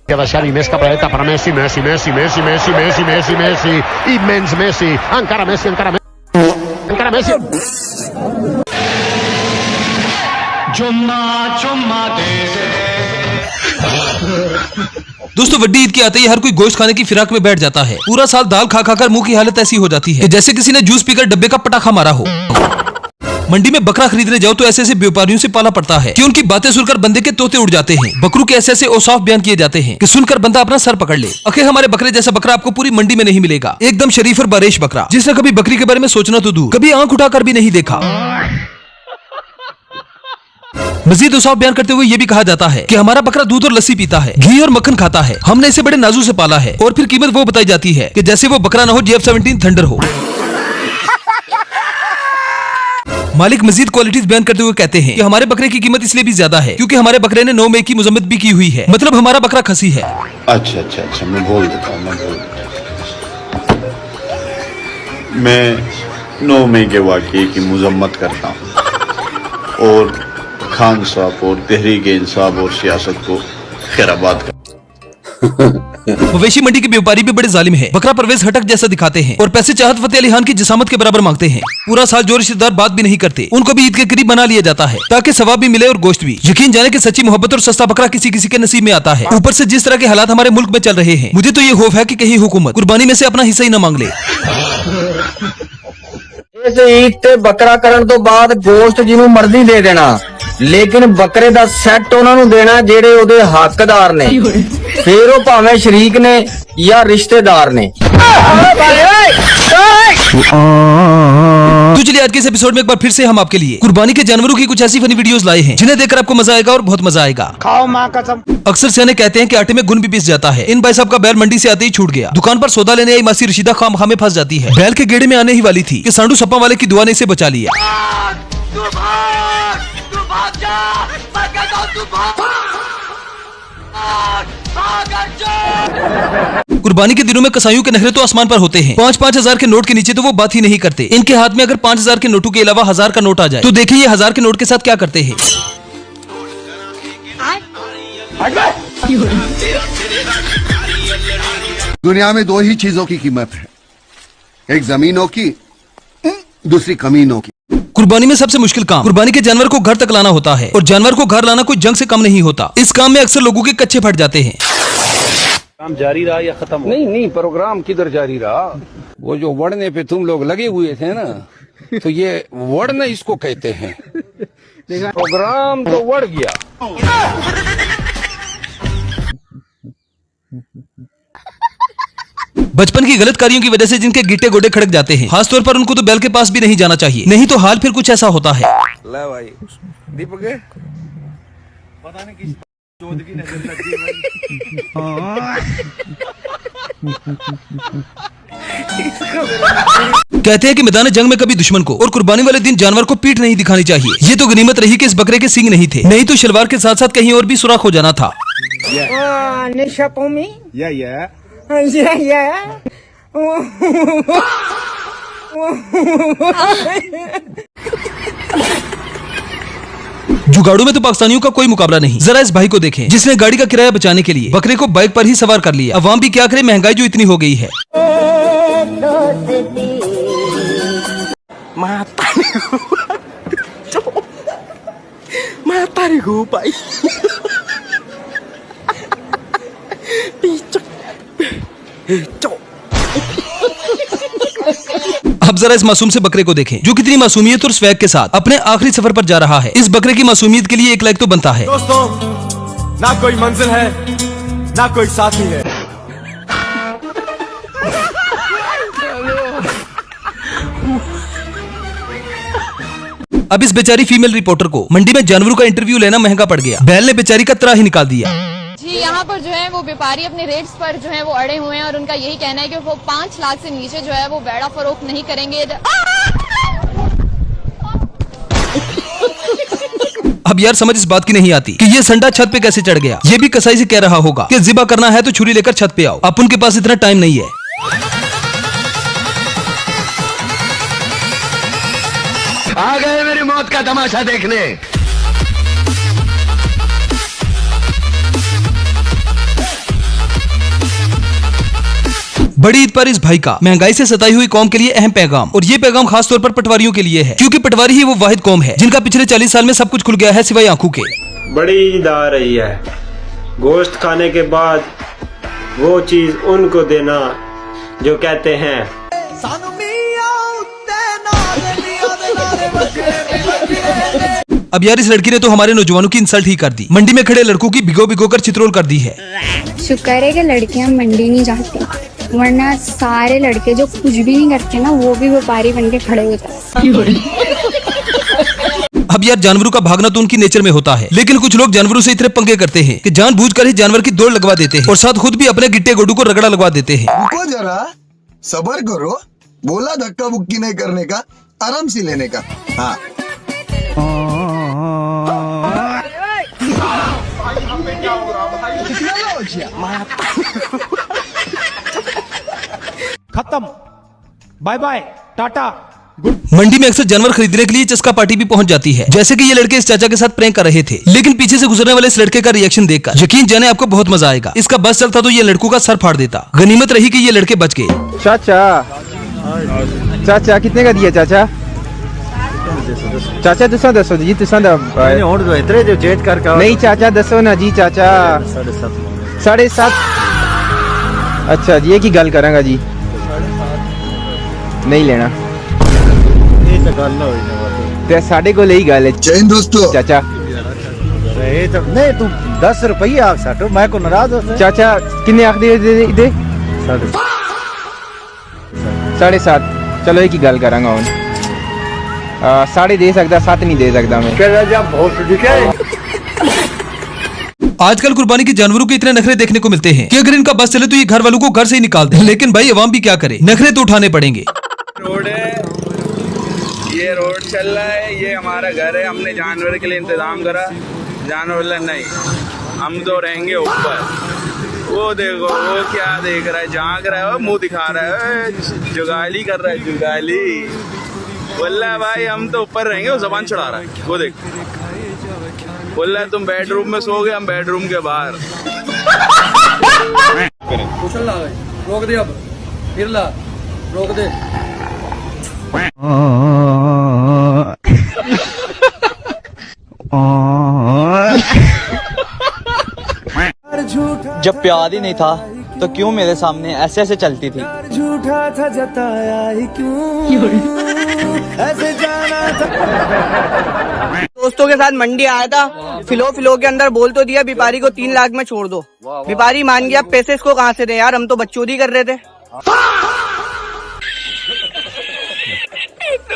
a deixar-hi més capelleta per Messi, Messi, Messi, Messi, Messi, Messi, Messi, Messi, immens Messi, encara Messi, encara Messi, encara Messi. दोस्तों वड्डी ईद के आते ही हर कोई गोश्त खाने की फिराक में बैठ जाता है। पूरा साल दाल खा खाकर मुंह की हालत ऐसी हो जाती है कि जैसे किसी ने जूस पीकर डब्बे का पटाखा मारा हो। मंडी में बकरा खरीदने जाओ तो ऐसे ऐसे व्यापारियों से पाला पड़ता है कि उनकी बातें सुनकर बंदे के तोते उड़ जाते हैं। बकरों के ऐसे ऐसे औसाफ बयान किए जाते हैं कि सुनकर बंदा अपना सर पकड़ ले। आखिर हमारे बकरे जैसा बकरा आपको पूरी मंडी में नहीं मिलेगा। एकदम शरीफ और बारिश बकरा, जिसने कभी बकरी के बारे में सोचना तो दूर, कभी आंख उठाकर भी नहीं देखा। मजीद औसाफ बयान करते हुए ये भी कहा जाता है कि हमारा बकरा दूध और लस्सी पीता है, घी और मक्खन खाता है। हमने इसे बड़े नाजू से पाला है। और फिर कीमत वो बताई जाती है कि जैसे वो बकरा ना हो GF-17 थंडर हो। मालिक मजीद क्वालिटीज बयान करते हुए कहते हैं कि हमारे बकरे की कीमत इसलिए भी ज्यादा है क्योंकि हमारे बकरे ने 9 मई की मजम्मत भी की हुई है। मतलब हमारा बकरा खसी है। अच्छा, मैं बोल देता हूँ। मैं 9 मई के वाक़ये की मजम्मत करता हूँ और खान साहब और तहरीक इंसाफ और सियासत को खैराबाद करता हूँ। मवेशी मंडी के व्यापारी भी बड़े जालिम हैं। बकरा परवेज हटक जैसा दिखाते हैं और पैसे चाहत फतेह अली खान की जिसामत के बराबर मांगते हैं। पूरा साल जो रिश्तेदार बात भी नहीं करते उनको भी ईद के करीब बना लिया जाता है ताकि सवाब भी मिले और गोश्त भी। यकीन जाने कि सच्ची मोहब्बत और सस्ता बकरा किसी किसी के नसीब में आता है। ऊपर से जिस तरह के हालात हमारे मुल्क में चल रहे हैं, मुझे तो ये खौफ है कि कहीं हुकूमत कुर्बानी में से अपना हिस्सा ही न मांग ले। इस ईद ते बकरा करन तो बाद गोश्त जिन्हों मर्जी दे देना, लेकिन बकरे दा सैट उन्होंने देना जेड़े ओदे हकदार ने, फिर वो भावें शरीक ने या रिश्तेदार ने। तो चलिए आज के इस एपिसोड में एक बार फिर से हम आपके लिए कुर्बानी के जानवरों की कुछ ऐसी फनी वीडियोस लाए हैं जिन्हें देखकर आपको मजा आएगा और बहुत मजा आएगा। खाओ माँ कसम। अक्सर सियाने कहते हैं कि आटे में गुन भी पिस जाता है। इन भाई साहब का बैल मंडी से आते ही छूट गया। दुकान पर सौदा लेने आई मासी रशीदा खामखा में फंस जाती है। बैल के गेड़े में आने ही वाली थी कि सांडू सप्पा वाले की दुआ ने इसे बचा लिया। कुर्बानी के दिनों में कसाईयों के नखरे तो आसमान पर होते हैं। 5-5 हजार के नोट के नीचे तो वो बात ही नहीं करते। इनके हाथ में अगर 5,000 के नोटों के अलावा 1000 का नोट आ जाए तो देखिए ये 1000 के नोट के साथ क्या करते हैं। दुनिया में 2 ही चीजों की कीमत है, एक जमीनों की, दूसरी कमीनों की। कुर्बानी में सबसे मुश्किल काम कुर्बानी के जानवर को घर तक लाना होता है और जानवर को घर लाना कोई जंग से कम नहीं होता। इस काम में अक्सर लोगों के कच्चे फट जाते हैं। काम जारी रहा या खत्म हो? नहीं, प्रोग्राम किधर जारी रहा? वो जो वड़ने पे तुम लोग लगे हुए थे ना, तो ये वड़ना इसको कहते हैं। प्रोग्राम तो वड़ गया। बचपन की गलत कार्यों की वजह से जिनके गिट्टे गोडे खड़क जाते हैं, खासतौर पर उनको तो बैल के पास भी नहीं जाना चाहिए, नहीं तो हाल फिर कुछ ऐसा होता है। ले भाई दीपक पता नहीं किस चोद की नजर लगी कहते हैं कि मैदान जंग में कभी दुश्मन को और कुर्बानी वाले दिन जानवर को पीठ नहीं दिखानी चाहिए। ये तो गनीमत रही कि इस बकरे के सींग नहीं थे, नहीं तो शलवार के साथ साथ कहीं और भी सुराख हो जाना था। जुगाड़ू में तो पाकिस्तानियों का कोई मुकाबला नहीं। जरा इस भाई को देखें जिसने गाड़ी का किराया बचाने के लिए बकरे को बाइक पर ही सवार कर लिया। अवाम भी क्या करे, महंगाई जो इतनी हो गई है। अब जरा इस मासूम से बकरे को देखें जो कितनी मासूमियत और स्वैग के साथ अपने आखिरी सफर पर जा रहा है। इस बकरे की मासूमियत के लिए 1 लाइक तो बनता है। दोस्तों, ना कोई मंजिल है ना कोई साथी है। अब इस बेचारी फीमेल रिपोर्टर को मंडी में जानवरों का इंटरव्यू लेना महंगा पड़ गया। बैल ने बेचारी का त्राह ही निकाल दिया। जी यहाँ पर जो है वो व्यापारी अपने रेट्स पर जो है वो अड़े हुए हैं और उनका यही कहना है कि वो 5 लाख से नीचे जो है वो बेड़ा फरोख्त नहीं करेंगे। अब यार समझ इस बात की नहीं आती कि ये संडा छत पे कैसे चढ़ गया। ये भी कसाई से कह रहा होगा कि ज़िबा करना है तो छुरी लेकर छत पे आओ। अब उनके पास इतना टाइम नहीं है। आ गए मेरी मौत का तमाशा देखने। बड़ी ईद पर इस भाई का महंगाई से सताई हुई कौम के लिए अहम पैगाम, और ये पैगाम खास तौर पर पटवारियों के लिए है, क्योंकि पटवारी ही वो वाहिद कौम है जिनका पिछले 40 साल में सब कुछ खुल गया है सिवाय आंखों के। बड़ी ईद आ रही है, गोश्त खाने के बाद वो चीज उनको देना जो कहते हैं अब यार इस लड़की ने तो हमारे नौजवानों की इंसल्ट ही कर दी। मंडी में खड़े लड़कों की भिगो भिगो कर चित्रोल कर दी है। शुक्र है कि लड़कियां मंडी नहीं जाती, वरना सारे लड़के जो कुछ भी नहीं करते ना वो भी व्यापारी बन के खड़े हो जाते। अब यार जानवरों का भागना तो उनकी नेचर में होता है, लेकिन कुछ लोग जानवरों से इतने पंगे करते हैं कि जानबूझकर ही जानवर की दौड़ लगवा देते हैं और साथ खुद भी अपने गिट्टे गोडू को रगड़ा लगवा देते हैं। रुको जरा, सबर करो, बोला धक्का बुक्की नहीं करने का, आराम से लेने का। हाँ खत्म, बाय बाय, टाटा। मंडी में अक्सर जानवर खरीदने के लिए चस्का पार्टी भी पहुंच जाती है। जैसे कि ये लड़के इस चाचा के साथ प्रैंक कर रहे थे, लेकिन पीछे से गुजरने वाले इस लड़के का रिएक्शन देखकर यकीन जाने आपको बहुत मजा आएगा। इसका बस चलता तो ये लड़कों का सर फाड़ देता। गनीमत रही कि ये लड़के बच गए। चाचा चाचा कितने का दिया चाचा? चाचा दसो जी, नहीं चाचा दसो ना जी चाचा। 7.5। अच्छा जी, ये की गल करांगा जी, नहीं लेना ते साढ़े को ही गल है। जैन दोस्तों चाचा नहीं तू 10 रुपये आख साटो, मैं को नाराज हो। चाचा किन्ने आख दे 7.5। चलो एक ही गल करांगा हूँ। 7.5 दे सकता, 7 नहीं दे सकता मैं। आजकल कुर्बानी के जानवरों के इतने नखरे देखने को मिलते हैं कि अगर इनका बस चले तो ये घर वालों को घर से ही निकाल दे। लेकिन भाई अवाम भी क्या करे, नखरे तो उठाने पड़ेंगे। रोड है, ये रोड चल रहा है, ये हमारा घर है, हमने जानवर के लिए इंतजाम करा। जानवर नहीं, हम तो रहेंगे ऊपर। वो देखो वो क्या देख रहा है, झांक रहा है, मुंह दिखा रहा है, जुगाली कर रहा है, जुगाली। वल्ला भाई हम तो ऊपर रहेंगे, वो जबान चढ़ा रहा है, वो देख। बोला तुम बेडरूम में सो गए, हम बेडरूम के बाहर। रोक दे, अब फिर ला, रोक दे। जब प्यार ही नहीं था तो क्यों मेरे सामने ऐसे ऐसे चलती थी? झूठा था जताया ही क्यों, ऐसे जाना था। दोस्तों के साथ मंडी आया था, फिलो के अंदर बोल तो दिया व्यापारी को 3 लाख में छोड़ दो। व्यापारी मान गया, पैसे इसको कहाँ से दे यार, हम तो बकचोदी कर रहे थे।